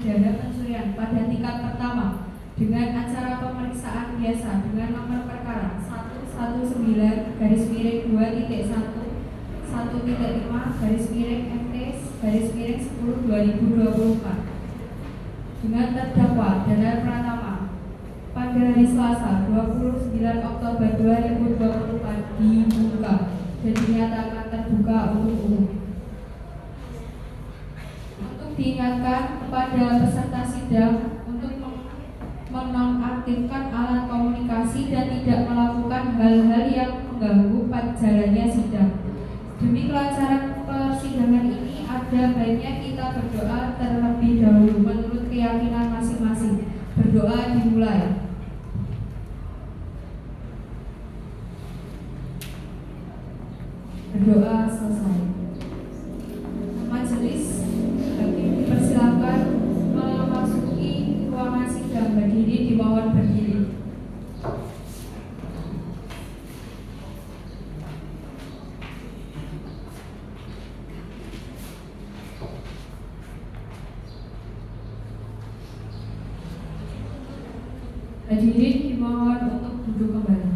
pidana pencurian pada tingkat pertama dengan acara pemeriksaan biasa dengan nomor perkara 119-1-1.5/MT/10/2024 dengan terdakwa Danar Pratama pada hari Selasa 29 Oktober 2024 dibuka dan dinyatakan terbuka untuk umum. Untuk diingatkan kepada peserta sidang untuk menonaktifkan alat komunikasi dan tidak melakukan hal-hal yang mengganggu jalannya sidang. Demi kelancaran persidangan ini, ada baiknya kita berdoa terlebih dahulu menurut keyakinan masing-masing. Berdoa dimulai. Berdoa selesai. Majelis hakim dipersilakan memasuki ruangan sidang. Berdiri, dimohon berdiri. Hadirin dimohon untuk duduk kembali.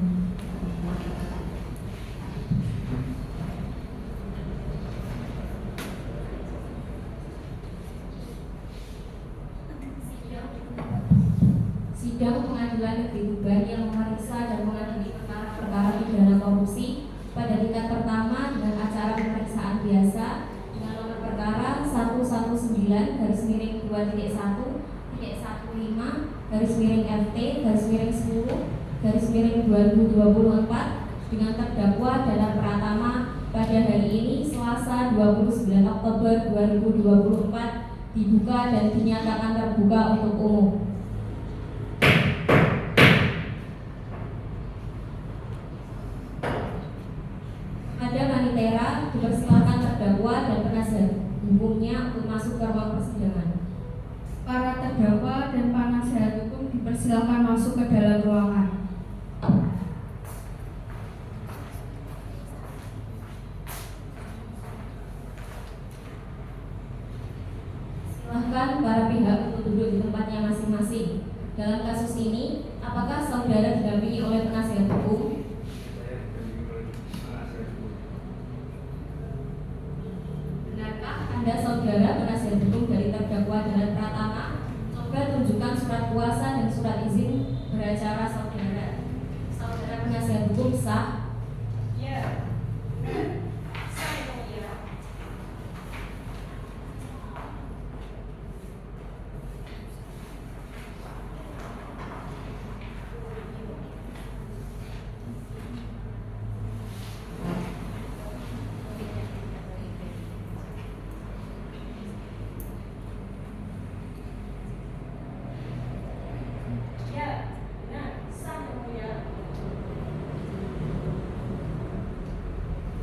Sidang Pengadilan Negeri Tuban yang memeriksa dan mengadili perkara pidana korupsi pada tingkat pertama dengan acara pemeriksaan biasa dengan nomor perkara 119-1-FT/10/2024 dengan terdakwa Danar Pratama pada hari ini Selasa 29 Oktober 2024 dibuka dan dinyatakan terbuka untuk umum. Dipersilakan terdakwa dan penasihat hukumnya untuk masuk ke ruang persidangan. Para terdakwa dan penasihat hukum dipersilakan masuk ke dalam ruangan. Silahkan para pihak untuk duduk di tempatnya masing-masing. Dalam kasus ini, apakah saudara didampingi oleh penasihat hukum? Anda saudara penasihat hukum dari terdakwa Danar Pratama, coba tunjukkan surat kuasa dan surat izin beracara saudara. Saudara penasihat hukum sah? Ya. Sah ya.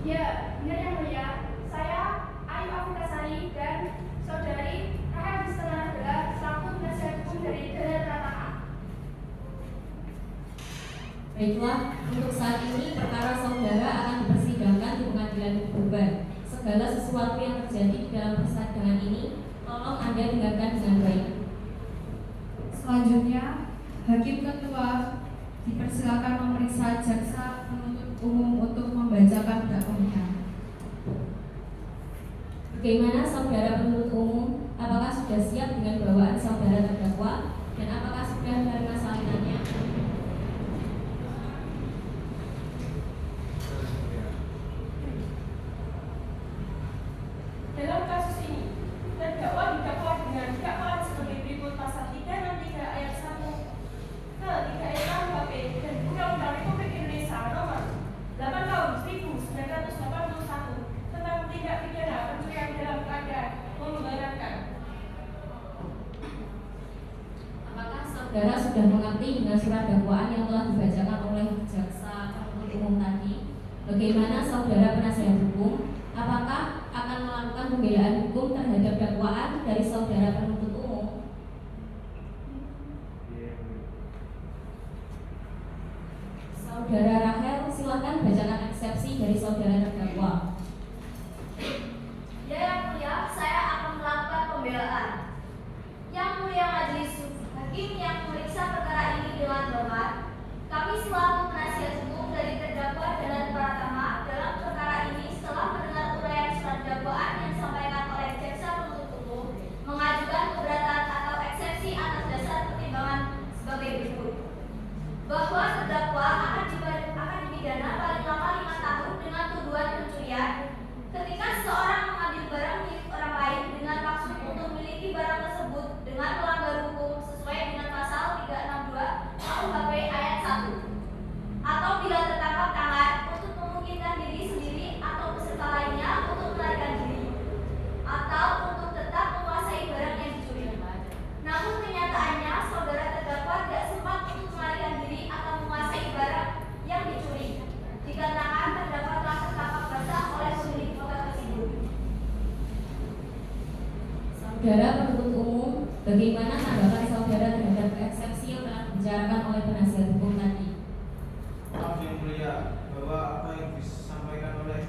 Ya, benar yang mulia. Saya Ayu Afikasari dan saudari Rahel Rizkana adalah selaku penasihat hukum dari Danar Pratama. Baiklah, untuk saat ini perkara saudara akan dipersidangkan di Pengadilan Negeri Tuban. Segala sesuatu yang terjadi di dalam persidangan ini, tolong Anda dengarkan dengan baik. Selanjutnya, Hakim Ketua dipersilakan memeriksa jaksa penuntut umum untuk membacakan dakwaannya. Bagaimana saudara penuntut umum? Apakah sudah siap dengan bawaan saudara terdakwa dan apakah sudah menerima salinannya? Dalam kasus ini, terdakwa didakwa dengan dakwaan sebagai berikut pasal 363 ayat 1 ke 3 ayat 6 KUHP dan Undang-Undang Republik Indonesia Nomor 8 Tahun 1981 tentang tindak pidana pencurian dalam keadaan membahayakan. Apakah saudara sudah mengerti dengan surat dakwaan yang telah dibacakan oleh jaksa penuntut umum tadi? Bagaimana saudara penasihat hukum? Apakah akan melakukan pembelaan hukum terhadap dakwaan dari saudara penuntut umum? Saudara Rahel, silakan bacakan eksepsi dari saudara terdakwa. Ya, yang mulia, saya akan melakukan pembelaan. Yang Saudara penuntut umum, bagaimana tanggapan saudara terhadap eksepsi yang telah dibicarakan oleh penasihat hukum tadi? Maaf yang mulia, bahwa apa yang disampaikan oleh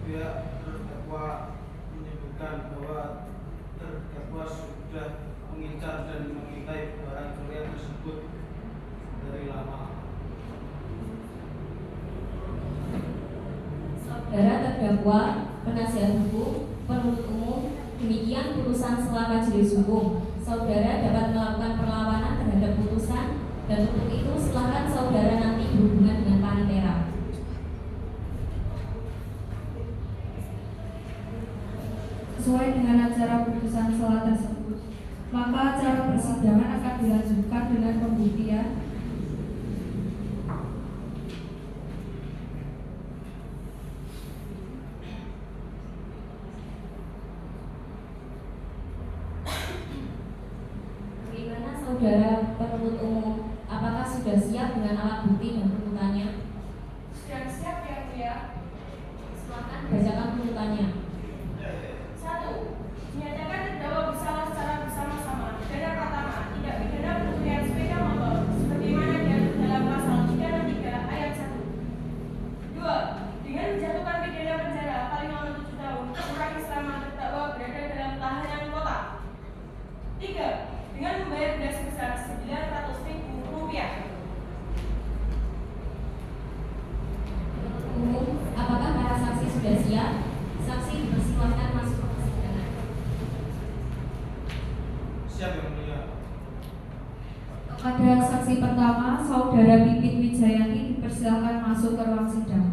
pihak terdakwa menyebutkan bahwa terdakwa sudah mengincar dan mengintai barang curian tersebut dari lama. Saudara terdakwa, penasihat hukum, penuntut umum, demikian putusan setelah majelis hukum. Saudara dapat melakukan perlawanan terhadap putusan, dan untuk itu silakan saudara nanti berhubungan dengan panitera. Sesuai dengan acara putusan selah tersebut, maka acara persidangan akan dilanjutkan dengan pembuktian Saudara penuntut umum, apakah sudah siap dengan alat bukti dan tuntutannya? Sudah siap yang mulia. Silakan bacakan tuntutannya. 1. Dinyatakan terdakwa bersalah secara bersama-sama. Pidana pertama, tidak pidana pencurian sepeda motor sebagaimana diatur dalam pasal 363 ayat 1. 2. Dengan menjatuhkan pidana penjara paling lama 7 tahun kurangi selama terdakwa berada dalam tahanan kota. 3. Dengan membayar denda sebesar Rp900.000. Umum, apakah para saksi sudah siap? Saksi dipersilakan masuk ke persidangan. Siap yang mulia. Kepada saksi pertama, Saudara Pipit Wijayanti dipersilakan masuk ke ruang sidang.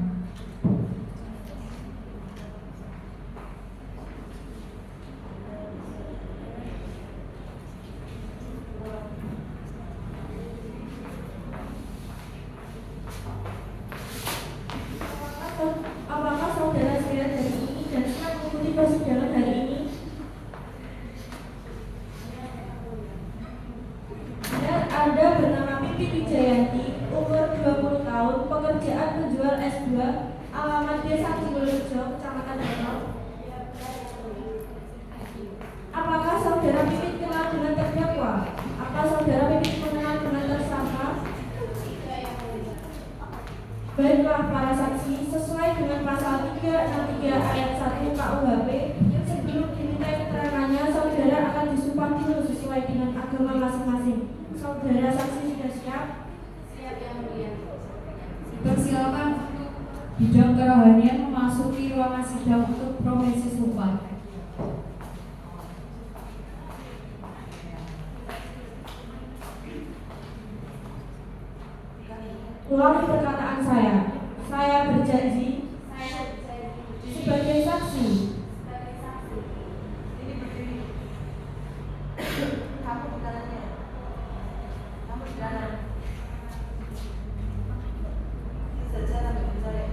Apakah saudara siap hari ini dan siap mengikuti persidangan hari ini? Dan Anda bernama Pipit Wijayanti, umur 20 tahun, pekerjaan penjual S2, alamat Desa Cibulurejo, Kecamatan Danau. Apakah saudara Pipit kenal dengan terdakwa? Apa saudara Pipit mengenal dengan tersangka? Baiklah para saksi, sesuai dengan pasal 363 ayat 1 KUHP, sebelum dimintai keterangannya, saudara akan disumpah dulu sesuai dengan agama masing-masing. Saudara saksi sudah siap? Siap yang mulia. Dipersilakan untuk bidang kerohanian memasuki ruangan sidang untuk profesi sumpah. Ulangi perkataan saya. Saya berjanji sebagai saksi. Ini berdiri. Kamu jalannya. Kamu jalan. Sejalan dengan saya.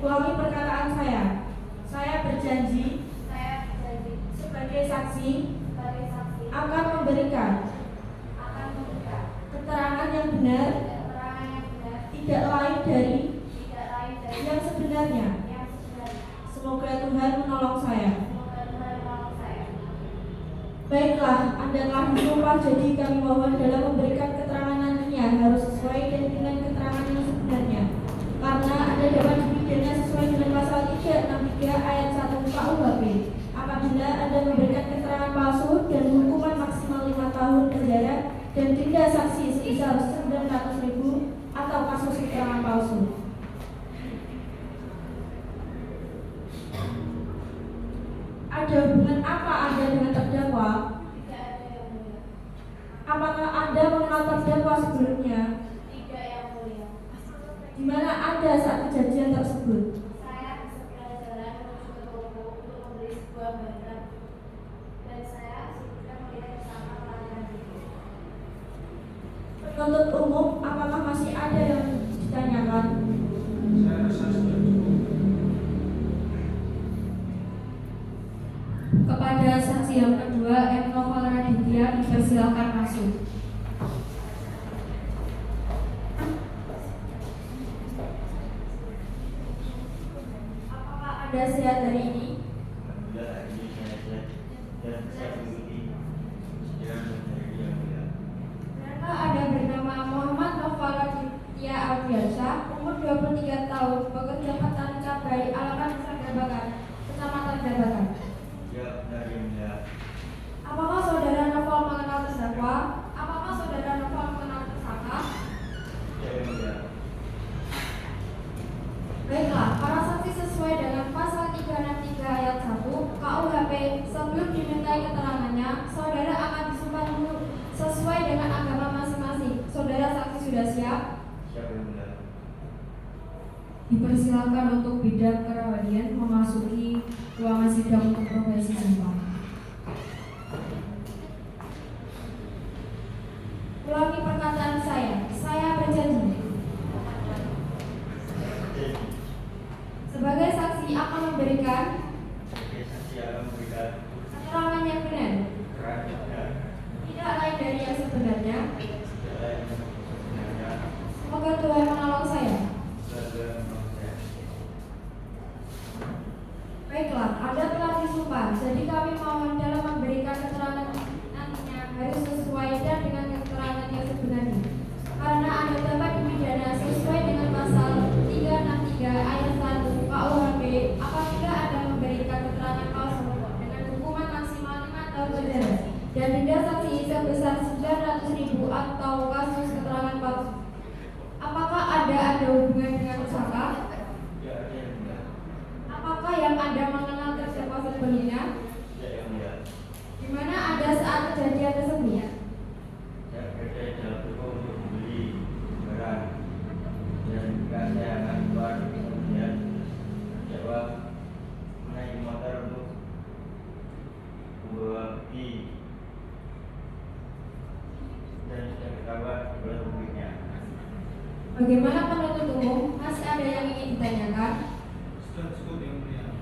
Ulangi perkataan saya. Saya berjanji sebagai saksi akan memberikan keterangan yang benar, tidak lain dari yang sebenarnya. Semoga Tuhan menolong saya. Baiklah, Anda telah disumpah, jadi kami mohon dalam memberikan keterangan nantinya harus sesuai dengan keterangan yang sebenarnya. Karena Anda dapat dipidana sesuai dengan pasal 363 ayat 1 KUHP. Apabila Anda memberikan keterangan palsu dan hukuman maksimal 5 tahun penjara dan denda saksi sebesar Rp900.000 atau kasus keterangan palsu. Ada hubungan apa Anda dengan terdakwa? Tidak ada yang mulia. Apakah Anda mengenal terdakwa sebelumnya? Tidak yang mulia. Di mana Anda saat kejadian tersebut? Saya bersepeda jalan menuju ke toko untuk membeli sebuah barang, dan saya sudah melihat bersama pelanggan itu. Penuntut umum, apakah masih ada yang ditanyakan? Saya rasa sudah cukup. Kepada saksi yang kedua, M. Novel Raditya dipersilakan masuk. Apakah Anda sehat hari ini? Ya, Benarkah ada bernama Muhammad Noval Raditya Aldiansyah, umur 23 tahun, bekerja petani cabai alamat Desa Dabakan, Kecamatan Dabakan? Apakah saudara Noval mengenal terdakwa? Apakah saudara Noval mengenal tersangka? Baiklah, para saksi sesuai dengan pasal 363 ayat 1 KUHP sebelum dimintai keterangannya, saudara akan disumpah dulu sesuai dengan agama masing-masing. Saudara saksi sudah siap? Dipersilakan untuk bidang kerawanian memasuki ruangan sidang untuk profesi sumpah. Ulangi perkataan saya berjanji. Sebagai saksi akan memberikan keterangan yang benar, tidak lain dari yang sebenarnya. Semoga Tuhan menolong saya. Baiklah, Anda telah disumpah, jadi kami mohon dalam memberikan keterangan nantinya harus sesuai dan dengan keterangan yang sebenarnya. Karena Anda dapat dipidana sesuai dengan pasal 363 ayat 1 KUHP apabila Anda memberikan keterangan palsu dengan hukuman maksimal 5 tahun penjara dan denda saksi sebesar 900.000 atau kasus keterangan palsu. Apakah ada hubungan dengan tersangka? Apakah yang Anda mengenal terdakwa sebelumnya? Di mana Anda saat kejadian tersebut? Bagaimana penuntut umum? Masih ada yang ingin ditanyakan? Sudah cukup yang mulia.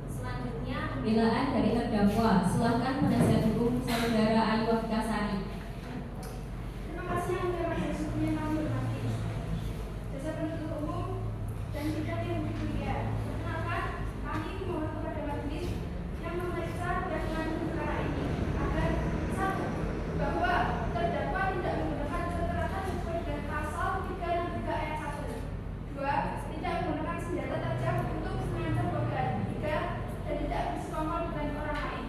Selanjutnya, pembelaan dari terdakwa. Silakan penasihat hukum saudara Ayu Wahidasari. Terima kasih yang mulia majelis hukum yang kami hormati. Jasa penuntut umum dan sidang yang mulia. Perkenalkan, kami mohon kepada majelis yang memeriksa dan mengadili perkara ini agar 1. Bahwa terdakwa tidak menggunakan keterangan sesuai dengan pasal 363 ayat 1. 2. Tidak menggunakan senjata tajam untuk mengancam korban. 3. Dan tidak bersekongkol dengan orang lain.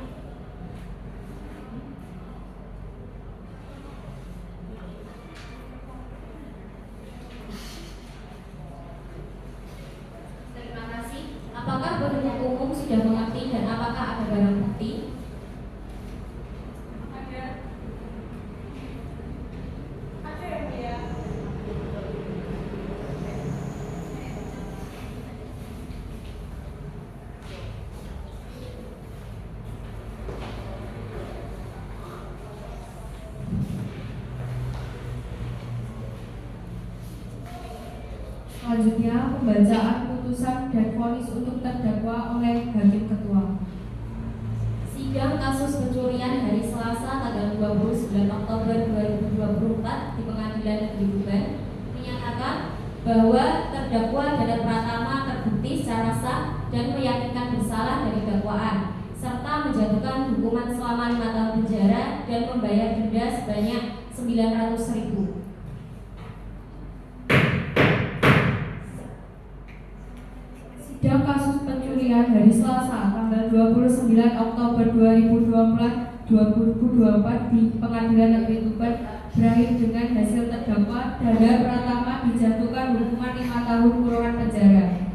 Terima kasih. Apakah penuntut umum sudah mengerti dan apakah ada barang bukti? Ada yang mulia. Selanjutnya, pembacaan putusan dan vonis untuk terdakwa oleh Hakim Ketua. Sidang kasus pencurian hari Selasa tanggal 29 Oktober 2024 di Pengadilan Negeri Tuban menyatakan bahwa terdakwa Dada Pratama terbukti secara sah dan meyakinkan bersalah dari dakwaan serta menjatuhkan hukuman selama 5 tahun penjara dan membayar denda sebanyak 900.000. Sidang kasus pencurian hari Selasa tanggal 29 Oktober 2024 di Pengadilan Negeri Tuban berakhir dengan hasil terdakwa Dada Pratama dijatuhkan hukuman 5 tahun kurungan penjara